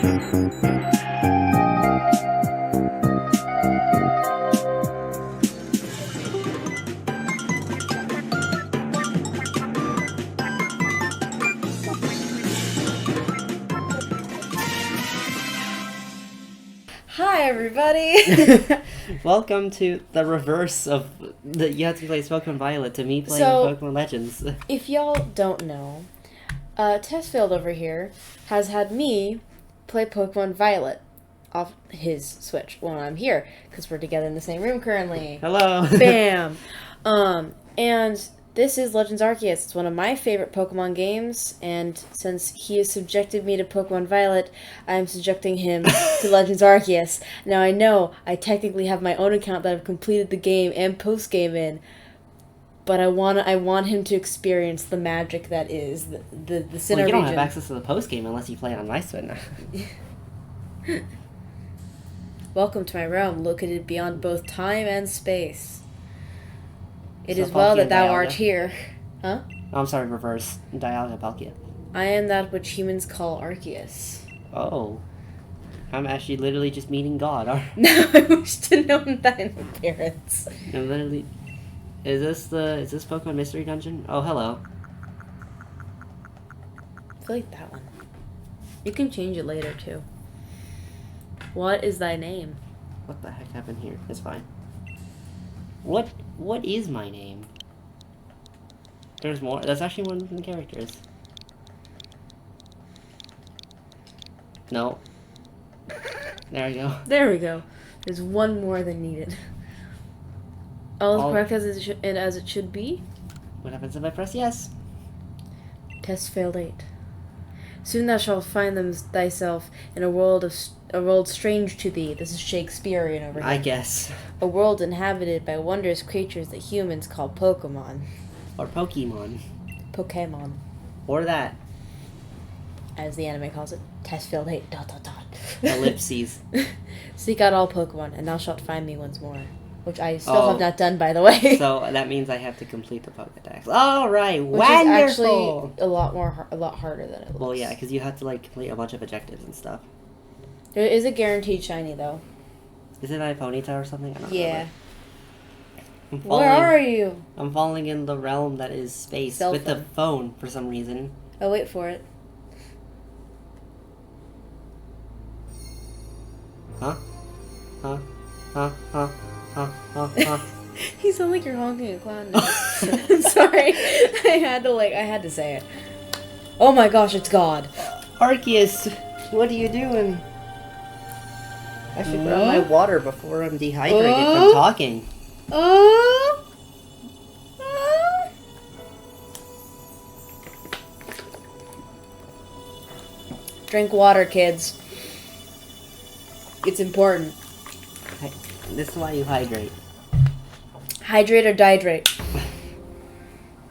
Hi everybody! Welcome to the reverse of the you have to play Pokemon Violet to me playing Pokemon Legends. If y'all don't know, Testfailed over here has had me play Pokemon Violet off his Switch when I'm here, because we're together in the same room currently. Hello! Bam! And this is Legends Arceus. It's one of my favorite Pokemon games, and since he has subjected me to Pokemon Violet, I'm subjecting him to Legends Arceus. Now I know I technically have my own account that I've completed the game and post-game in, but I want him to experience the magic that is the Sinnoh region. You don't have access to the post-game unless you play it on my Switch. Welcome to my realm, located beyond both time and space. It is well that thou art here. Huh? Oh, I'm sorry, reverse. Dialga Palkia. I am that which humans call Arceus. Oh. I'm actually literally just meeting God. No, I wish to know thine appearance. I'm literally... Is this Pokemon Mystery Dungeon? Oh, hello. I feel like that one. You can change it later, too. What is thy name? What the heck happened here? It's fine. What is my name? There's more. That's actually one of the characters. No. There we go. There we go. There's one more than needed. All is correct as it should be. What happens if I press yes? Testfailed 8. Soon thou shalt find thyself in a world strange to thee. This is Shakespearean over here. I guess. A world inhabited by wondrous creatures that humans call Pokemon. Or Pokemon. Pokemon. Or that. As the anime calls it. Testfailed 8. ... Ellipses. Seek out all Pokemon, and thou shalt find me once more. Which I still have not done, by the way. So that means I have to complete the Pokédex. All right, which wonderful. Is actually a lot harder than it looks. Well, yeah, because you have to like complete a bunch of objectives and stuff. There is a guaranteed shiny though. Is it my Ponyta or something? I don't know. Where are you? I'm falling in the realm that is space with the phone for some reason. I'll wait for it. Huh? Huh? Huh? Huh? Huh? Huh? Huh? You sound like you're honking a clown now. I'm sorry. I had to say it. Oh my gosh, it's God. Arceus, what are you doing? I should grab my water before I'm dehydrated from talking. Drink water, kids. It's important. This is why you hydrate. Hydrate or dihydrate.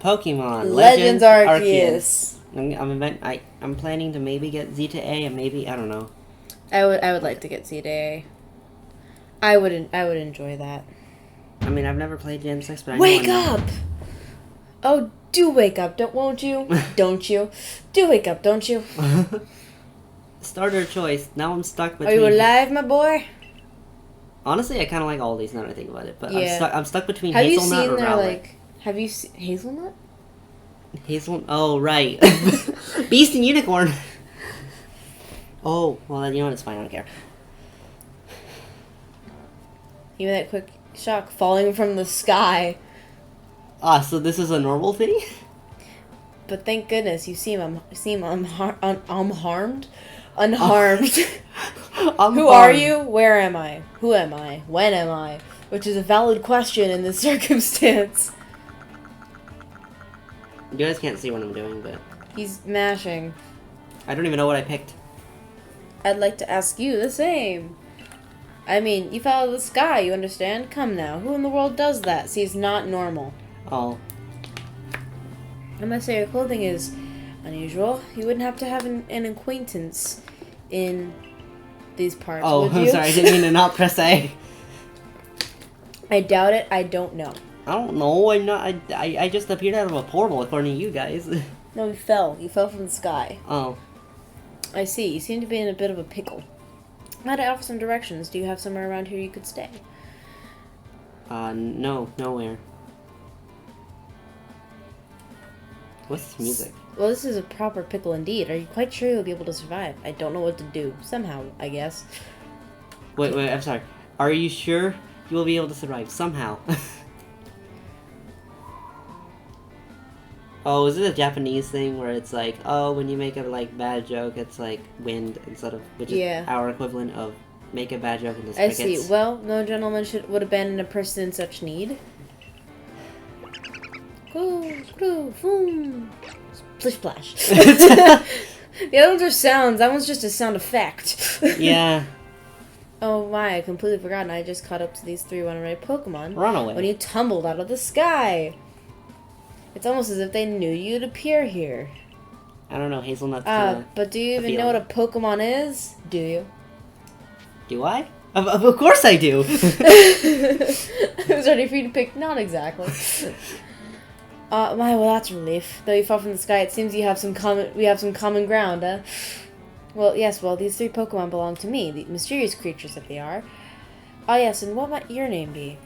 Pokemon Legends Arceus. I'm planning to maybe get Z to A and maybe I don't know. I would like to get Z to A. I would enjoy that. I mean, I've never played Gen 6, but I wake up! Oh, do wake up, won't you? Don't you? Do wake up, don't you? Starter choice. Now I'm stuck between... Are you alive, my boy? Honestly, I kind of like all these now that I think about it, but yeah. I'm stuck between have Hazelnut you seen or Rowlet. Have you seen Hazelnut? Hazelnut? Oh, right. Beast and Unicorn. Oh, well, then you know what? It's fine. I don't care. Even that quick shock falling from the sky. Ah, so this is a normal thing? But thank goodness you seem unharmed. Unharmed. Who are you? Where am I? Who am I? When am I? Which is a valid question in this circumstance. You guys can't see what I'm doing, but... He's mashing. I don't even know what I picked. I'd like to ask you the same. I mean, you fell out of the sky, you understand? Come now, who in the world does that? See, it's not normal. Oh. I must say your clothing is unusual. You wouldn't have to have an acquaintance in these parts, oh, would you? I'm sorry, I didn't mean to not press A. I doubt it, I don't know. I don't know, I'm not, I just appeared out of a portal according to you guys. No, you fell. You fell from the sky. Oh. I see. You seem to be in a bit of a pickle. Might I offer some directions? Do you have somewhere around here you could stay? No, nowhere. What's this music? Well, this is a proper pickle indeed. Are you quite sure you'll be able to survive? I don't know what to do. Somehow, I guess. Wait, I'm sorry. Are you sure you will be able to survive? Somehow. Oh, is it a Japanese thing where it's like, oh, when you make a, like, bad joke, it's like wind instead of, which is our equivalent of make a bad joke and just I crickets. see. Well, no gentleman would abandon a person in such need. Go, boom. Splish splash. The other ones are sounds. That one's just a sound effect. Yeah. Oh my, I completely forgotten. I just caught up to these 3 runaway Pokemon. Run away. When you tumbled out of the sky. It's almost as if they knew you'd appear here. I don't know, hazelnuts. But do you even know what a Pokemon is? Do you? Do I? Of course I do. I was ready for you to pick not exactly. Well, that's a relief. Though you fell from the sky, it seems we have some common ground, Well, yes, these 3 Pokemon belong to me, the mysterious creatures that they are. Ah, yes, and what might your name be?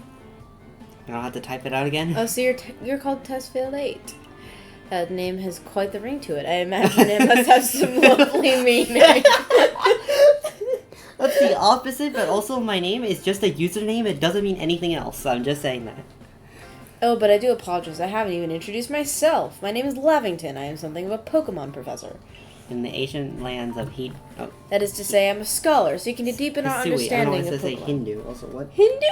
I don't have to type it out again? Oh, so you're called Testfailed 8. That name has quite the ring to it. I imagine it must have some lovely meaning. That's the opposite, but also my name is just a username. It doesn't mean anything else, so I'm just saying that. Oh, but I do apologize. I haven't even introduced myself. My name is Lavington. I am something of a Pokemon professor. In the ancient lands of That is to say, I'm a scholar, seeking to deepen our understanding of Pokemon. I don't want to say Hindu. Also, what? Hindu?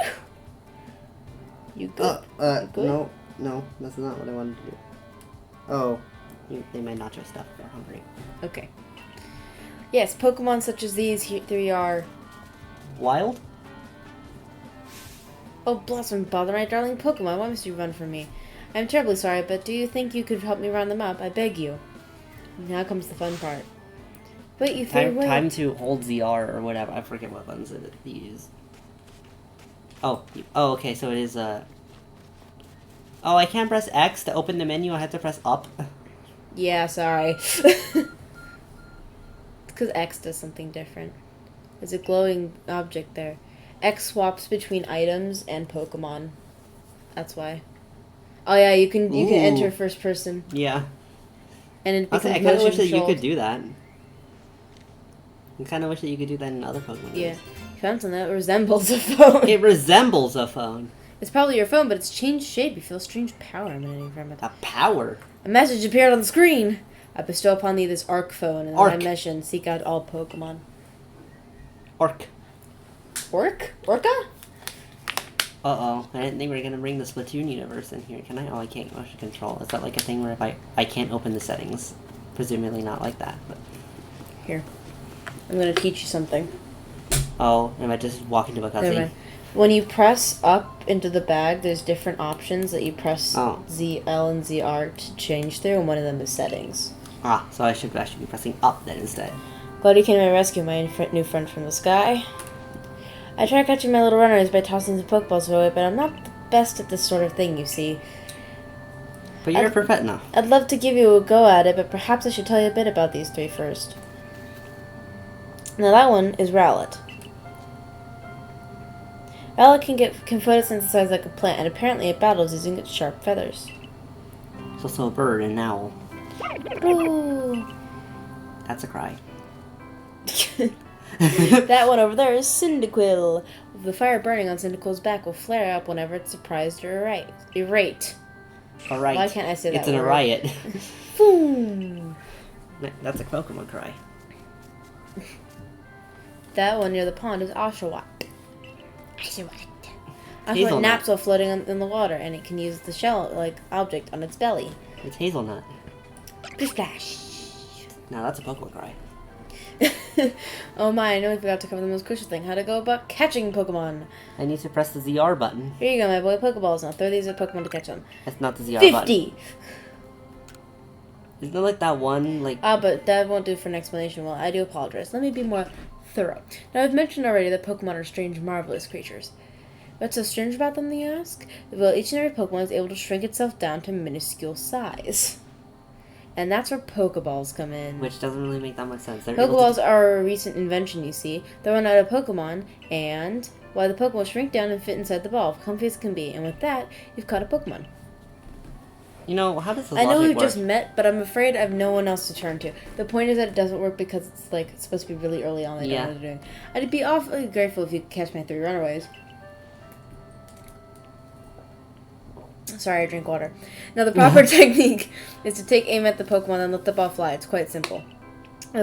You good? You good? No, that's not what I wanted to do. Oh, they might nacho stuff. They're hungry. Okay. Yes, Pokemon such as these 3 are... Wild? Oh, Blossom, bother my darling Pokemon. Why must you run from me? I'm terribly sorry, but do you think you could help me round them up? I beg you. Now comes the fun part. Wait, you threw away. Time to hold ZR or whatever. I forget what buttons it use. Oh, okay, so it is, Oh, I can't press X to open the menu. I have to press up. Yeah, sorry. It's because X does something different. There's a glowing object there. X swaps between items and Pokemon. That's why. Oh yeah, you can enter first person. Yeah. And it becomes I kind of wish that you could do that. I kind of wish that you could do that in other Pokemon games. You found something that resembles a phone. It resembles a phone. It's probably your phone, but it's changed shape. You feel a strange power emanating from it. A power? A message appeared on the screen. I bestow upon thee this Arc phone, and my mission, seek out all Pokemon. Orc? Orca? Uh-oh. I didn't think we were going to bring the Splatoon universe in here. Can I? Oh, I can't motion control. Is that like a thing where if I can't open the settings? Presumably not like that, but... Here. I'm going to teach you something. Oh, am I just walking to a cutscene? When you press up into the bag, there's different options that you press ZL and ZR to change through, and one of them is settings. Ah, so I should be pressing up then instead. Glad you came to my rescue, my new friend from the sky. I try catching my little runners by tossing some Pokeballs away, but I'm not the best at this sort of thing, you see. But you're perfect enough. I'd love to give you a go at it, but perhaps I should tell you a bit about these 3 first. Now that one is Rowlet. Rowlet can photosynthesize like a plant, and apparently it battles using its sharp feathers. It's also a bird and an owl. Ooh. That's a cry. That one over there is Cyndaquil. The fire burning on Cyndaquil's back will flare up whenever it's surprised or irate. Alright. Why can't I say that It's a riot. Boom. That's a Pokemon cry. That one near the pond is Oshawott. Oshawott naps while floating in the water, and it can use the shell-like object on its belly. It's Hazelnut. Splash. Now that's a Pokemon cry. Oh my, I know we forgot to cover the most crucial thing. How to go about catching Pokemon. I need to press the ZR button. Here you go, my boy. Pokeballs. Now throw these at Pokemon to catch them. That's not the ZR 50! button. 50! Isn't there like that one, like... but that won't do for an explanation. Well, I do apologize. Let me be more thorough. Now, I've mentioned already that Pokemon are strange, marvelous creatures. What's so strange about them, you ask? Well, each and every Pokemon is able to shrink itself down to minuscule size. And that's where Pokeballs come in. Which doesn't really make that much sense. Pokeballs are a recent invention, you see. They run out of Pokemon, and while the Pokemon shrink down and fit inside the ball, comfy as can be. And with that, you've caught a Pokemon. You know, how does this I know we've work? just met, but I'm afraid I have no one else to turn to. The point is that it doesn't work because it's like it's supposed to be really early on. They don't know what they're doing. I'd be awfully grateful if you could catch my 3 runaways. Sorry, I drink water. Now, the proper technique is to take aim at the Pokemon and let the ball fly. It's quite simple.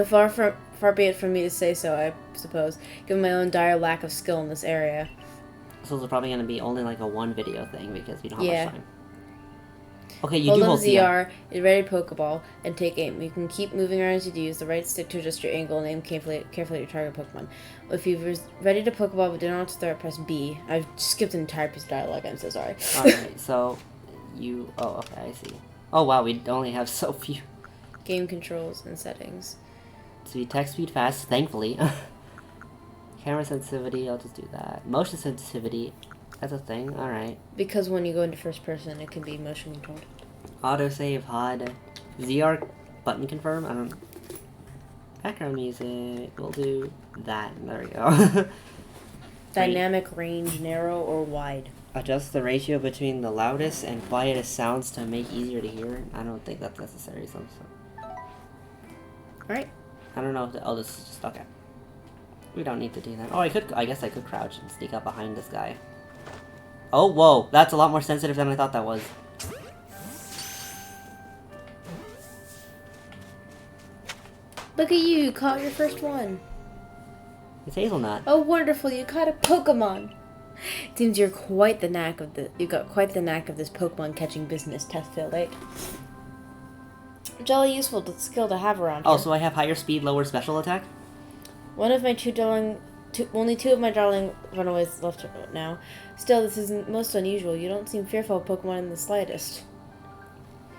Far be it from me to say so, I suppose, given my own dire lack of skill in this area. So it's probably going to be only like a 1 video thing because we don't have much time. Okay, hold on ZR, ready Pokeball, and take aim. You can keep moving around as you do. Use the right stick to adjust your angle and aim carefully at your target Pokemon. If you're ready to Pokeball but do not start, press B. I've skipped an entire piece of dialogue. I'm so sorry. Alright, so you... Oh, okay, I see. Oh, wow, we only have so few. Game controls and settings. Speed, text speed fast, thankfully. Camera sensitivity, I'll just do that. Motion sensitivity, that's a thing, alright. Because when you go into first person, it can be motion controlled. Autosave, HUD. ZR button confirm, I don't... Background music, we'll do that. There we go. Dynamic range, narrow or wide. Adjust the ratio between the loudest and quietest sounds to make easier to hear. I don't think that's necessary, so... Alright. I don't know if oh, this is just... Okay. We don't need to do that. Oh, I guess I could crouch and sneak up behind this guy. Oh, whoa. That's a lot more sensitive than I thought that was. Look at you caught your first one. It's Hazelnut. Oh, wonderful! You caught a Pokemon. It seems you've got quite the knack of this Pokemon catching business. Testfailed, right? Jolly useful skill to have around here. Oh, so I have higher speed, lower special attack. Only 2 of my darling runaways left now. Still, this isn't most unusual. You don't seem fearful of Pokemon in the slightest.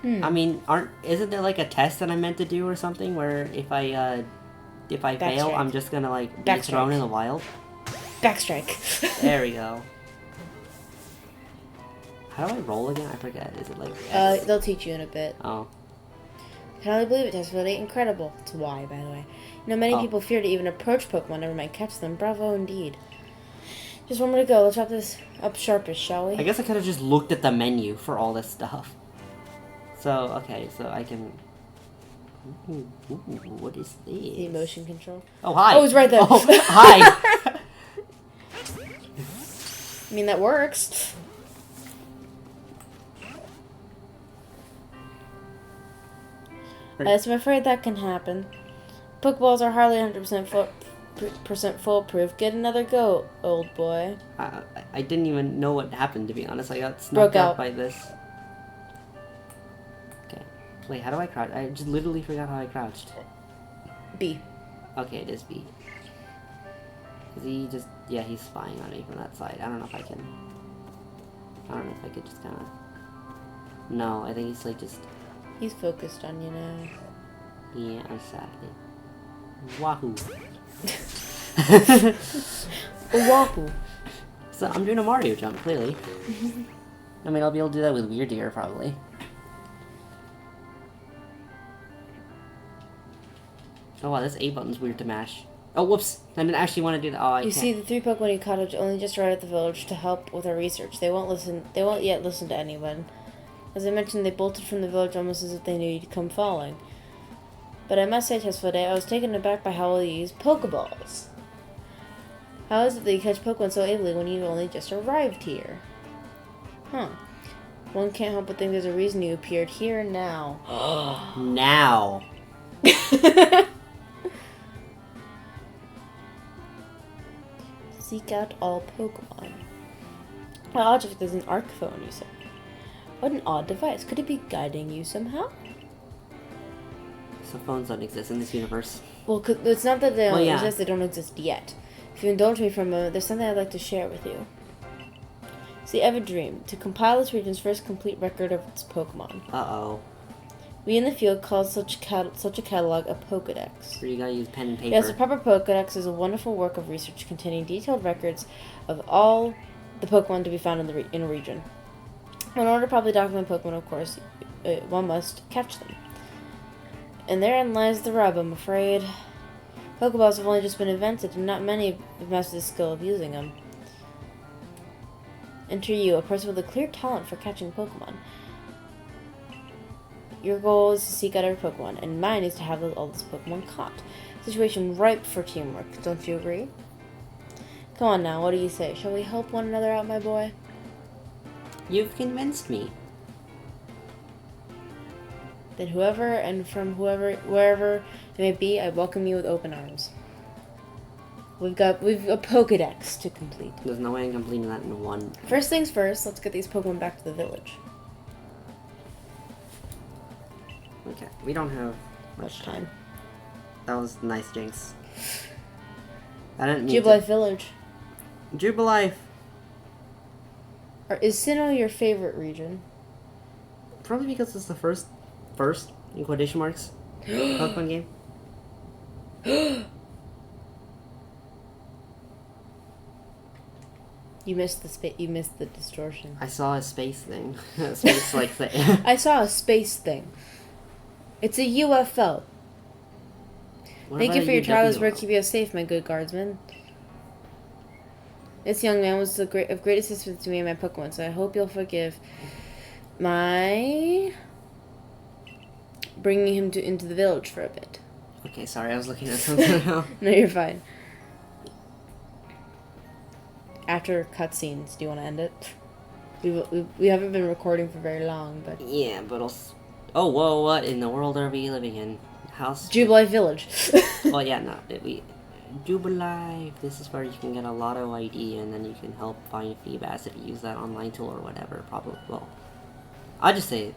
I mean, isn't there like a test that I'm meant to do or something where if I fail, I'm just gonna like be thrown in the wild? Backstrike. There we go. How do I roll again? I forget. Is it like X? They'll teach you in a bit. Oh. I can hardly believe it, Testfailed. Incredible. It's Y, by the way. You know, many people fear to even approach Pokemon, never mind catch them. Bravo indeed. Just one more to go. Let's wrap this up sharpish, shall we? I guess I could have just looked at the menu for all this stuff. So, okay, so I can... Ooh, what is this? The motion control. Oh, hi! Oh, it's right there. Oh, hi! I mean, that works. So I'm afraid that can happen. Pokeballs are hardly 100% foolproof. Get another go, old boy. I didn't even know what happened, to be honest. I got snuck out by this. Okay. Wait, how do I crouch? I just literally forgot how I crouched. B. Okay, it is B. Cause he just... Yeah, he's spying on me from that side. I don't know if I can... I don't know if I could just kinda... No, I think he's like just... He's focused on you now. Yeah, exactly. Wahoo. Wahoo. So I'm doing a Mario jump, clearly. I mean, I'll be able to do that with Weird Ear, probably. Oh wow, this A button's weird to mash. Oh, whoops! I didn't actually want to do that. Oh, I can't. See, the 3 Pokemon you caught only just arrived at the village to help with our research. They won't yet listen to anyone. As I mentioned, they bolted from the village almost as if they knew you'd come falling. But I must say, Testfailed, I was taken aback by how well you use Pokeballs. How is it that you catch Pokemon so ably when you've only just arrived here? Huh. One can't help but think there's a reason you appeared here now. Now. Seek out all Pokemon. How odd if there's an ARC phone, you said. What an odd device. Could it be guiding you somehow? So phones don't exist in this universe. Well, it's not that they don't exist, they don't exist yet. If you indulge me for a moment, there's something I'd like to share with you. See, I have a dream. To compile this region's first complete record of its Pokemon. Uh-oh. We in the field call such a catalog a Pokedex. Where you gotta use pen and paper. Yes, a proper Pokedex is a wonderful work of research containing detailed records of all the Pokemon to be found in a region. In order to properly document Pokemon, of course, one must catch them. And therein lies the rub, I'm afraid. Pokeballs have only just been invented, and not many have mastered the skill of using them. Enter you, a person with a clear talent for catching Pokemon. Your goal is to seek out every Pokemon, and mine is to have all those Pokemon caught. Situation ripe for teamwork, don't you agree? Come on now, what do you say? Shall we help one another out, my boy? You've convinced me. Then whoever and from wherever it may be, I welcome you with open arms. We've a Pokedex to complete. There's no way I'm completing that in one. First things first, let's get these Pokemon back to the village. Okay, we don't have Much time. That was nice, Jinx. I didn't mean Jubilife Village. Jubilife! Is Sinnoh your favorite region? Probably because it's the first, in quotation marks, Pokemon game. You missed the distortion. I saw a space thing. Space like thing. I saw a space thing. It's a UFO. Thank you for your tireless work. Keep you safe, my good guardsman. This young man was of great assistance to me and my Pokemon, so I hope you'll forgive my bringing him into the village for a bit. Okay, sorry, I was looking at something else. No, you're fine. After cutscenes, do you want to end it? We haven't been recording for very long, but... Yeah, but also... Oh, whoa, what in the world are we living in? House... Jubilife Village. Well, yeah, no, Jubilife. This is where you can get a Lotto ID, and then you can help find Feebas if you use that online tool or whatever, probably. Well, I'll just say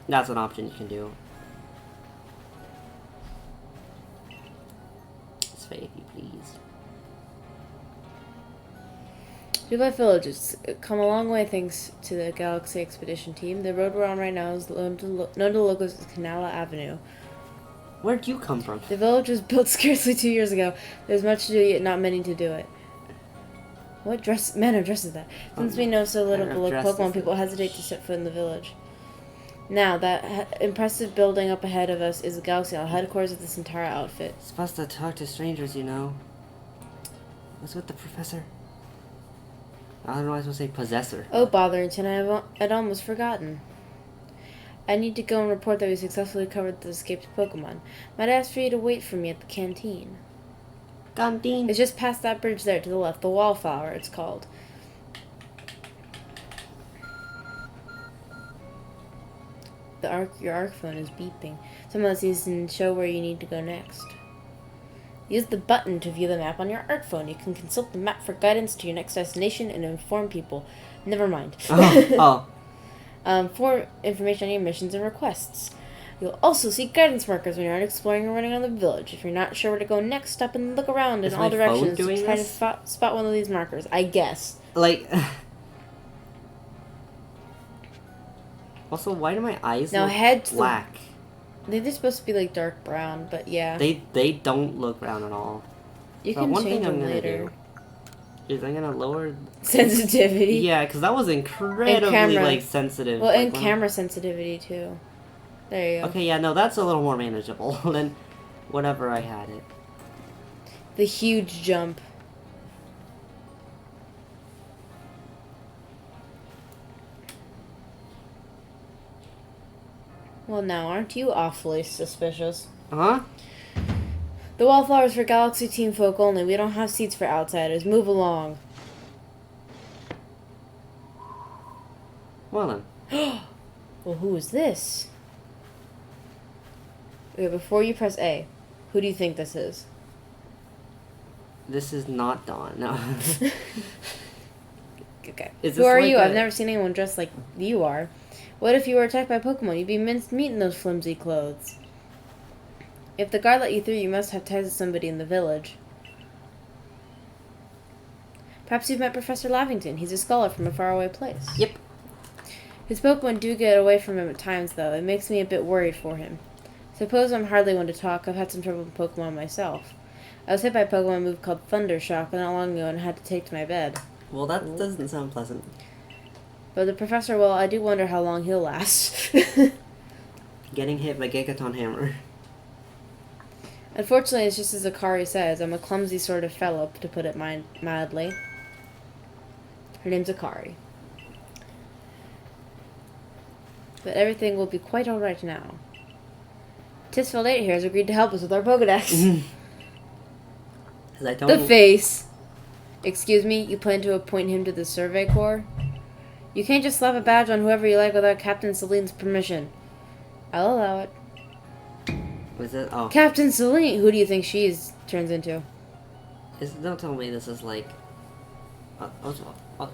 that's an option you can do. Say if you please. Jubilife Village has come a long way thanks to the Galaxy Expedition team. The road we're on right now is known to locals as Canala Avenue. Where'd you come from? The village was built scarcely 2 years ago. There's much to do, yet not many to do it. What manner of dress is that? Since we know so little below Pokemon, people hesitate to set foot in the village. Now, that impressive building up ahead of us is the Galaxy Isle, headquarters of this entire outfit. Supposed to talk to strangers, you know. What's with the professor? I don't know, I was supposed to say possessor. Oh, Botherington, I'd almost forgotten. I need to go and report that we successfully covered the escaped Pokemon. Might I ask for you to wait for me at the canteen? Canteen? It's just past that bridge there to the left. The Wallflower, it's called. Your ARC phone is beeping. Someone seems to show where you need to go next. Use the button to view the map on your ARC phone. You can consult the map for guidance to your next destination and inform people. Never mind. For information on your missions and requests. You'll also see guidance markers when you're out exploring or running around the village. If you're not sure where to go next, stop and look around in all directions to try to spot one of these markers. I guess. Like... Also, why do my eyes look black? They're supposed to be like dark brown, but yeah. They don't look brown at all. You can change them later. Is I'm gonna lower sensitivity. Yeah, because that was incredibly sensitive. Well, and camera sensitivity too. There you go. Okay, yeah, no, that's a little more manageable than whatever I had it. The huge jump. Well, now, aren't you awfully suspicious? Huh? The Wallflower's for Galaxy Team folk only. We don't have seats for outsiders. Move along. Well then. Well, who is this? Okay, before you press A, who do you think this is? This is not Dawn, no. Okay. Who are you? I've never seen anyone dressed like you are. What if you were attacked by Pokemon? You'd be minced meat in those flimsy clothes. If the guard let you through, you must have ties to somebody in the village. Perhaps you've met Professor Lavington. He's a scholar from a faraway place. Yep. His Pokemon do get away from him at times, though. It makes me a bit worried for him. Suppose I'm hardly one to talk. I've had some trouble with Pokemon myself. I was hit by a Pokemon move called Thundershock not long ago and had to take to my bed. Well, that doesn't sound pleasant. But the professor, well, I do wonder how long he'll last. Getting hit by Gigaton Hammer. Unfortunately, it's just as Akari says, I'm a clumsy sort of fellow, to put it mildly. Her name's Akari. But everything will be quite alright now. Testfailed 8 here has agreed to help us with our Pokedex. The face! Excuse me, you plan to appoint him to the Survey Corps? You can't just slap a badge on whoever you like without Captain Celine's permission. I'll allow it. Was it? Oh. Captain Celine! Who do you think she turns into? Don't tell me this is like... what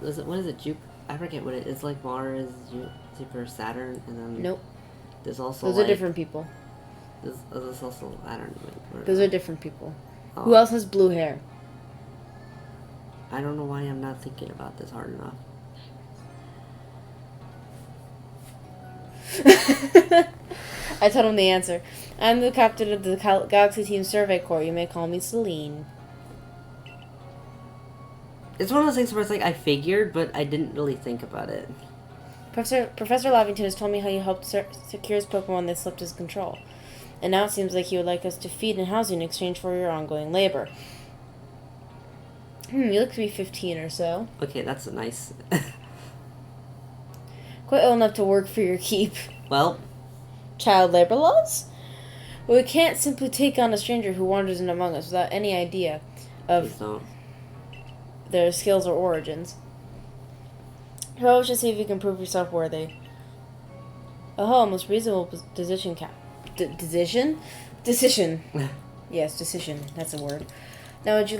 is it? I forget what it is. It's like Mars, Jupiter, Saturn, and then... Nope. There's also Those are different people. There's also... I don't know. Those are different people. Oh. Who else has blue hair? I don't know why I'm not thinking about this hard enough. I told him the answer. I'm the captain of the Galaxy Team Survey Corps. You may call me Celine. It's one of those things where it's like I figured, but I didn't really think about it. Professor Lavington has told me how you helped secure his Pokemon when they slipped his control. And now it seems like he would like us to feed and house you in exchange for your ongoing labor. You look to be 15 or so. Okay, that's a nice... Quite old enough to work for your keep. Well... Child labor laws? But we can't simply take on a stranger who wanders in among us without any idea of their skills or origins. How should see if you can prove yourself worthy. Oh, most reasonable decision, decision? Decision. Yes, decision. That's a word. Now, would you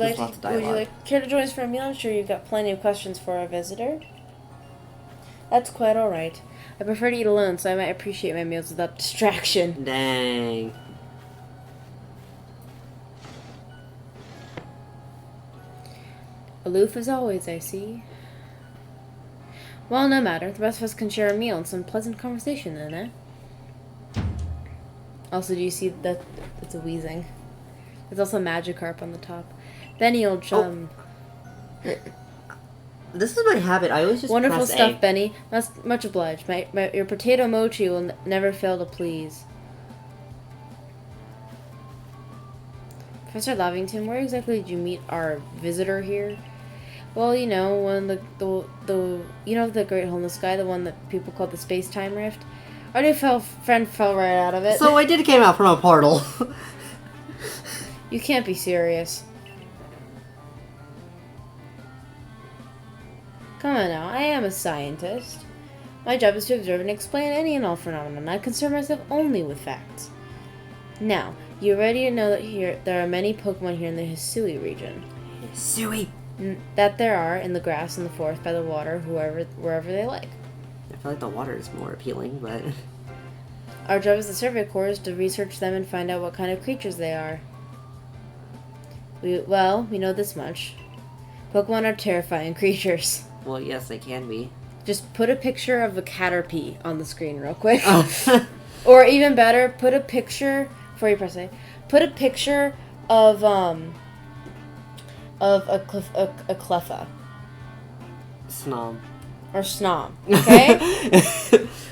care to join us for a meal? I'm sure you've got plenty of questions for our visitor. That's quite all right. I prefer to eat alone, so I might appreciate my meals without distraction. Dang. Aloof as always, I see. Well, no matter. The rest of us can share a meal and some pleasant conversation then, eh? Also, do you see that? It's a wheezing. There's also Magikarp on the top. Benny, old chum. Oh. This is my habit. I always just wonderful press stuff, A. Benny. Much obliged. Your potato mochi will never fail to please. Professor Lavington, where exactly did you meet our visitor here? Well, you know, when the Great Hole in the Sky, the one that people call the space-time rift. Our new friend fell right out of it. So I did came out from a portal. You can't be serious. Come on now, I am a scientist. My job is to observe and explain any and all phenomena. I concern myself only with facts. Now, you already know that there are many Pokemon here in the Hisui region. Hisui? That there are in the grass, in the forest, by the water, wherever they like. I feel like the water is more appealing, but... Our job as the Survey Corps is to research them and find out what kind of creatures they are. We know this much. Pokemon are terrifying creatures. Well, yes, they can be. Just put a picture of a Caterpie on the screen real quick. Or even better, put a picture, before you press A, put a picture of a Cleffa. Snom. Or Snom, okay?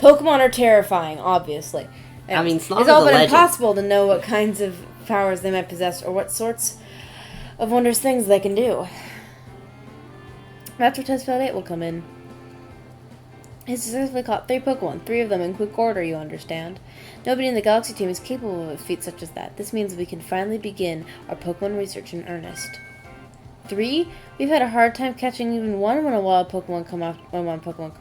Pokemon are terrifying, obviously. And I mean, Snom it's all is a but legend. impossible to know what kinds of powers they might possess or what sorts of wondrous things they can do. That's where Testfailed 8 will come in. He successfully caught 3 Pokemon, 3 of them in quick order, you understand. Nobody in the Galaxy team is capable of a feat such as that. This means we can finally begin our Pokemon research in earnest. 3? We've had a hard time catching even one when a wild Pokemon come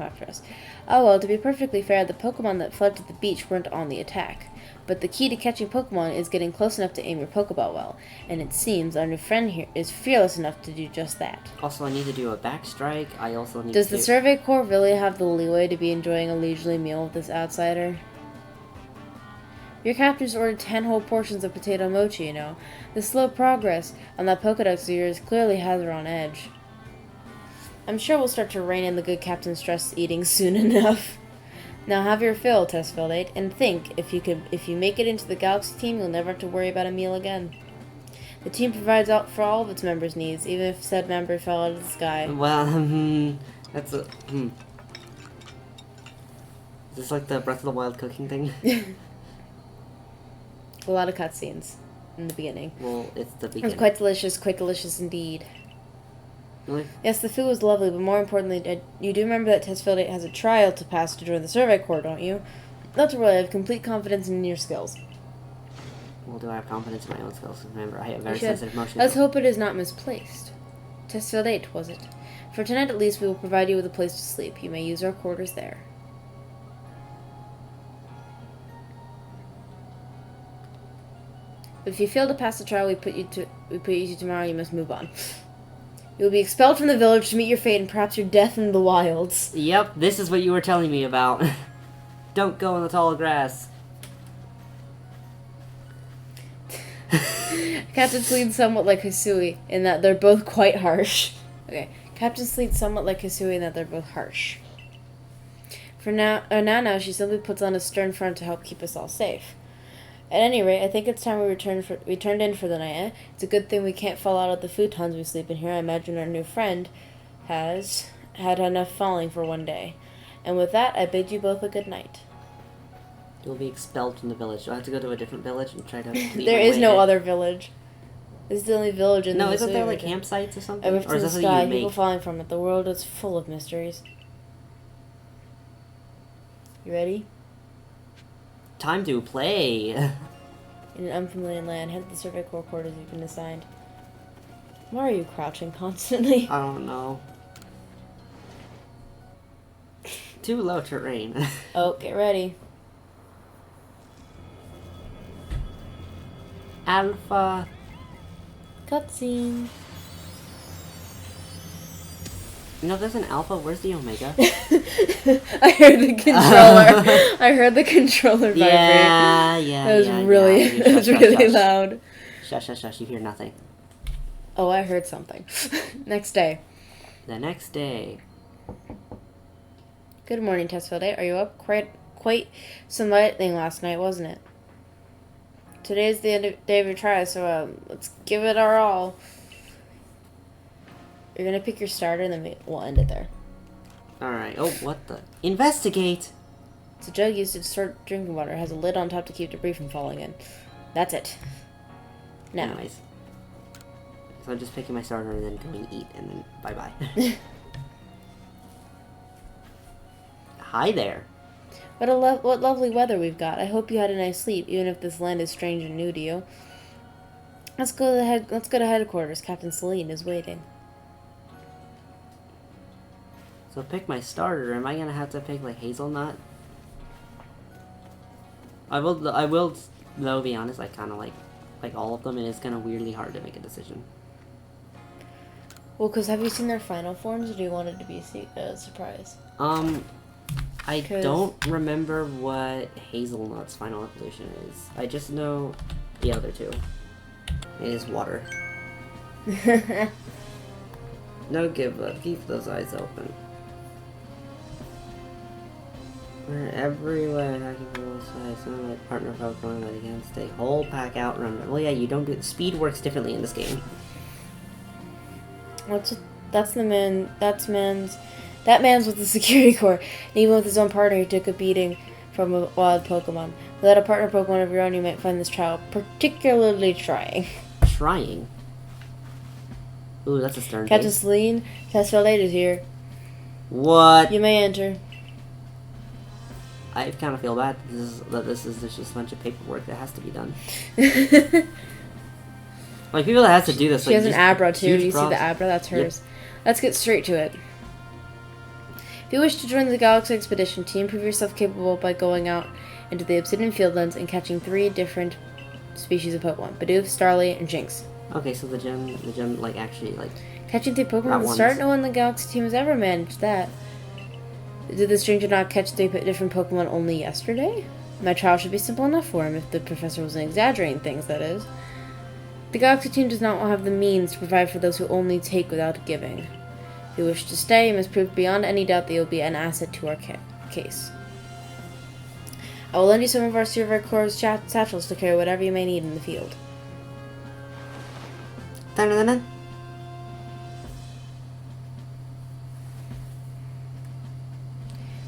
after us. Oh well, to be perfectly fair, the Pokemon that fled to the beach weren't on the attack. But the key to catching Pokemon is getting close enough to aim your Pokeball well, and it seems our new friend here is fearless enough to do just that. Also, I need to do a back strike. I also need Does the Survey Corps really have the leeway to be enjoying a leisurely meal with this outsider? Your captors ordered 10 whole portions of potato mochi, you know. The slow progress on that Pokedex of yours clearly has her on edge. I'm sure we'll start to rein in the good captain's stress eating soon enough. Now have your fill, Testfailed 8, and think, if you make it into the Galaxy team, you'll never have to worry about a meal again. The team provides out for all of its members' needs, even if said member fell out of the sky. Well, that's a... Is this like the Breath of the Wild cooking thing? A lot of cutscenes. in the beginning. Well, it's the It beginning. was quite delicious indeed. Really? Yes, the food was lovely, but more importantly, you do remember that Testfailed 8 has a trial to pass to join the Survey Corps, don't you? Not to worry, I have complete confidence in your skills. Well, do I have confidence in my own skills? Remember, I have very You should. sensitive motion. Let's hope it is not misplaced. Testfailed 8, was it? For tonight at least, we will provide you with a place to sleep. You may use our quarters there. But if you fail to pass the trial we put you to tomorrow, you must move on. You will be expelled from the village to meet your fate and perhaps your death in the wilds. Yep, this is what you were telling me about. Don't go in the tall grass. Captain Slede's somewhat like Hisui in that they're both quite harsh. Okay, Captain Slede's somewhat like Hisui in that they're both harsh. For now, she simply puts on a stern front to help keep us all safe. At any rate, I think it's time we turned in for the night, eh? It's a good thing we can't fall out of the futons we sleep in here. I imagine our new friend has had enough falling for one day. And with that, I bid you both a good night. You'll be expelled from the village. Do I have to go to a different village and try to... There is no other village. This is the only village in the No, isn't there region. like campsites or something? A rift Or in is the that something sky, you people make? falling from it. The world is full of mysteries. You ready? Time to play! In an unfamiliar land, head to the Survey Corps quarters you've been assigned. Why are you crouching constantly? I don't know. Too low terrain. Oh, get ready. Alpha. Cutscene. You know, if there's an alpha, where's the omega? I heard the controller. I heard the controller vibrate. Yeah. That was really, Yeah. it was really loud. Shush, you hear nothing. Oh, I heard something. Next day. The next day. Good morning, Testfailed 8. Are you up? Quite some lightning last night, wasn't it? Today's the day of your trial, so let's give it our all. You're gonna pick your starter, and then we'll end it there. Alright. Oh, what the? Investigate! It's a jug used to store drinking water. It has a lid on top to keep debris from falling in. That's it. Now. Anyways. So I'm just picking my starter and then going eat, and then bye-bye. Hi there. What lovely weather we've got. I hope you had a nice sleep, even if this land is strange and new to you. Let's go to headquarters. Captain Selene is waiting. So pick my starter. Am I gonna have to pick like hazelnut? I will though be honest, I kinda like all of them, and it's kinda weirdly hard to make a decision. Well, because have you seen their final forms, or do you want it to be a surprise? I don't remember what Hazelnut's final evolution is. I just know the other two. It is water. No give up. Keep those eyes open. We're everywhere. Hacking for both sides. Some like partner Pokemon that again stay whole pack out run. Well, yeah, you don't do. Speed works differently in this game. That man's with the security corps, and even with his own partner, he took a beating from a wild Pokemon. Without a partner Pokemon of your own, you might find this trial particularly trying. Trying? Ooh, that's a stern Captain face. Selene, Testfailed 8 is here. What? You may enter. I kind of feel bad. This is just a bunch of paperwork that has to be done. Like, people that has to do this. She like, has an Abra, too. huge Do you see props. the Abra? That's hers. Yep. Let's get straight to it. If you wish to join the Galaxy Expedition Team, prove yourself capable by going out into the Obsidian Fieldlands and catching 3 different species of Pokemon. Bidoof, Starly, and Jinx. Okay, so the gym, like, actually, like... Catching 3 Pokemon Not is the ones. start. No one in the Galaxy Team has ever managed that. Did the stranger not catch 3 different Pokemon only yesterday? My trial should be simple enough for him, if the professor wasn't exaggerating things, that is. The Galaxy Team does not have the means to provide for those who only take without giving. If you wish to stay, you must prove beyond any doubt that you will be an asset to our case. I will lend you some of our Survey Corps' satchels to carry whatever you may need in the field. Dun-dun-dun-dun.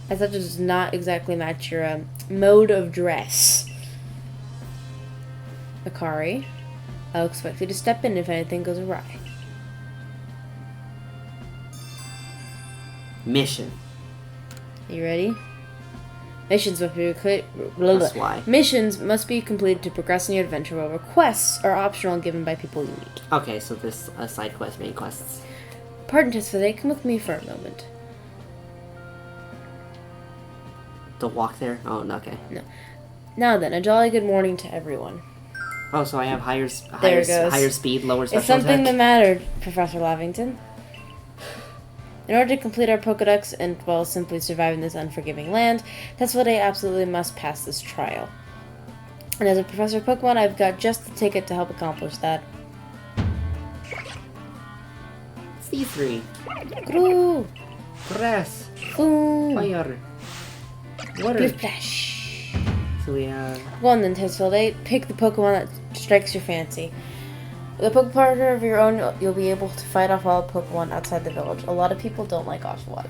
As such, it does not exactly match your mode of dress. Akari. I'll expect you to step in if anything goes awry. Mission. You ready? Missions must be completed to progress in your adventure, while requests are optional and given by people you meet. Okay, so there's a side quest, main quests. Pardon, Testfailed, come with me for a moment. The walk there? Oh, no, okay. No. Now then, a jolly good morning to everyone. Oh, so I have higher speed, lower special Is something attack? the matter, Professor Lavington? In order to complete our Pokedex and, well, simply survive in this unforgiving land, Testfailed absolutely must pass this trial. And as a professor of Pokemon, I've got just the ticket to help accomplish that. C3. Groo! Press. Boom! Fire. Water. Blue flash! So we have... Go on then, Testfailed. Pick the Pokemon that strikes your fancy. With a Poke partner of your own, you'll be able to fight off wild Pokemon outside the village. A lot of people don't like Oshawott.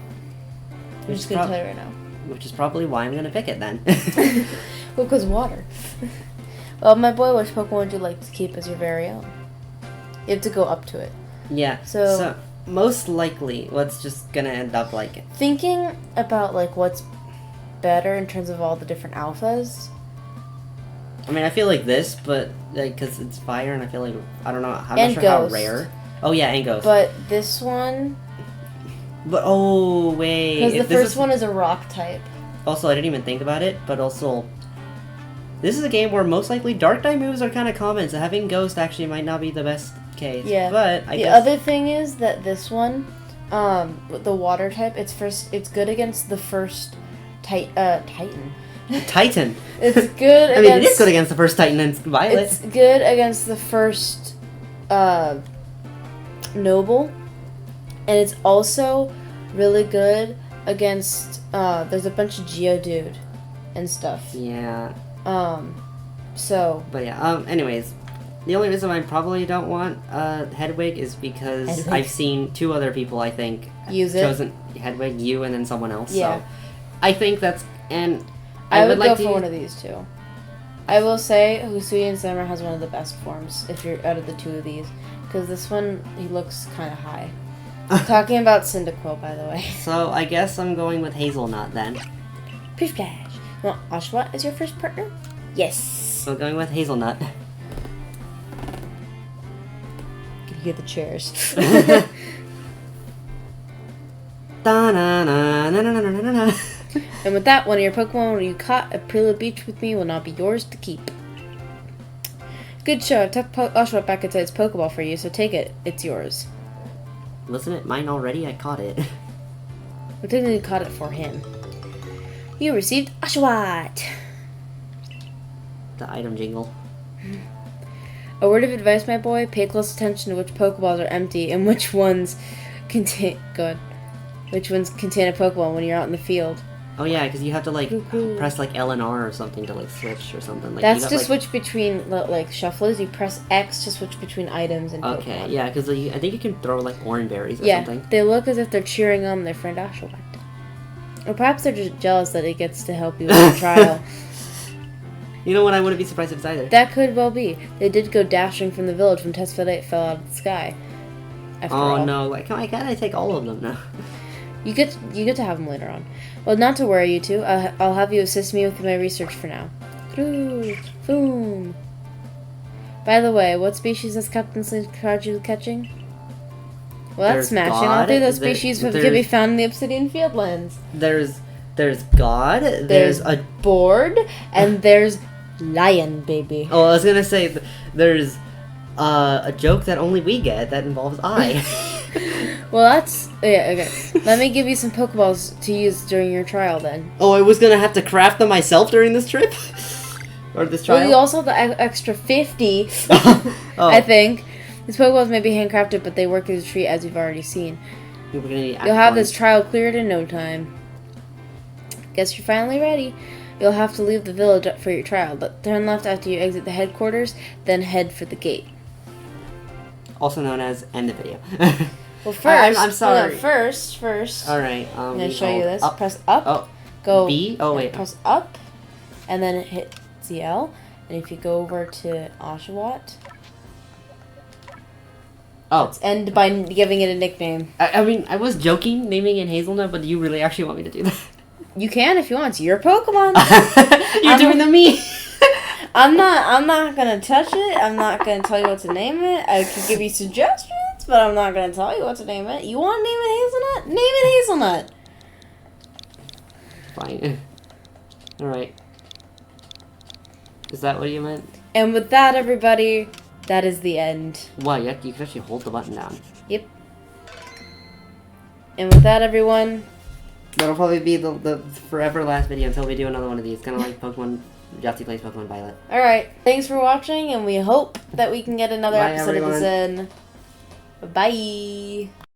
I'm just gonna tell you right now. Which is probably why I'm gonna pick it then. Well, because water. Well, my boy, which Pokemon would you like to keep as your very own? You have to go up to it. Yeah. So most likely, what's just gonna end up like it. Thinking about like what's better in terms of all the different alphas. I mean, I feel like this, but like because it's fire, and I feel like I'm not sure how rare. Oh yeah, and Ghost. But this one. But oh wait, because the first one is a rock type. Also, I didn't even think about it, but also, this is a game where most likely Dark type moves are kind of common, so having Ghost actually might not be the best case. Yeah. But I guess... The other thing is that this one, with the water type, it's good against the first Titan. Titan. It's good against... I mean, it is good against the first Titan and Violet. It's good against the first Noble. And it's also really good against... there's a bunch of Geodude and stuff. Yeah. So... But yeah, anyways. The only reason I probably don't want Hedwig is because I've seen 2 other people, I think, chosen Hedwig, you, and then someone else. Yeah. So I think that's... And I would go for one of these 2. I will say Husui and Summer has one of the best forms if you're out of the 2 of these. Because this one, he looks kind of high. Talking about Cyndaquil, by the way. So I guess I'm going with Hazelnut then. Pre-flash. Well, Oshawott is your first partner? Yes. So going with Hazelnut. Can you hear the chairs? Da-na-na-na-na-na-na-na. And with that, one of your Pokemon you caught at Prila Beach with me will now be yours to keep. Good show. I've tucked Oshawott back inside its Pokeball for you, so take it. It's yours. Wasn't it mine already? I caught it. I technically caught it for him. You received Oshawott! The item jingle. A word of advice, my boy. Pay close attention to which Pokeballs are empty and which ones contain... Which ones contain a Pokeball when you're out in the field. Oh yeah, because you have to like press like L and R or something to like switch or something. Like, that's to switch between like shufflers. You press X to switch between items and Pokemon. Okay, yeah, because I think you can throw like orange berries or something. Yeah, they look as if they're cheering on their friend Oshawott. Or perhaps they're just jealous that it gets to help you with the trial. You know what? I wouldn't be surprised if it's either. That could well be. They did go dashing from the village when Testfailed fell out of the sky. After all. No! Why can't I take all of them now? You get to have them later on. Well, not to worry, you two. I'll have you assist me with my research for now. Boom. By the way, what species has Captain Slink charged you with catching? Well, that's smashing. All 3 of those species can be found in the Obsidian Fieldlands. There's God. There's a board, and there's lion, baby. Oh, I was gonna say there's a joke that only we get that involves I. Well, that's... Yeah, okay. Let me give you some Pokeballs to use during your trial, then. Oh, I was gonna have to craft them myself during this trip? Or this trial? Well, you also have the extra 50, Oh. I think. These Pokeballs may be handcrafted, but they work as a treat, as you've already seen. You'll have this trial cleared in no time. Guess you're finally ready. You'll have to leave the village for your trial, but turn left after you exit the headquarters, then head for the gate. Also known as end the video. Well, first, I'm sorry. First. All right. I'm gonna show you this. Up. Press up. Oh. Go. B. Oh wait. Press up, and then hit ZL. And if you go over to Oshawott, Oh. Let's end by giving it a nickname. I mean, I was joking naming it Hazelnut, but do you really actually want me to do that? You can if you want. It's your Pokemon. You're doing the me. I'm not gonna touch it. I'm not gonna tell you what to name it. I could give you suggestions, but I'm not gonna tell you what to name it. You want to name it Hazelnut? Name it Hazelnut. Fine. Alright. Is that what you meant? And with that, everybody, that is the end. Wow, you can actually hold the button down. Yep. And with that, everyone... That'll probably be the forever last video until we do another one of these. Kind of like Pokemon... Yahtzee plays Pokemon Violet. Alright, thanks for watching, and we hope that we can get another Bye, episode everyone. of this in. Bye!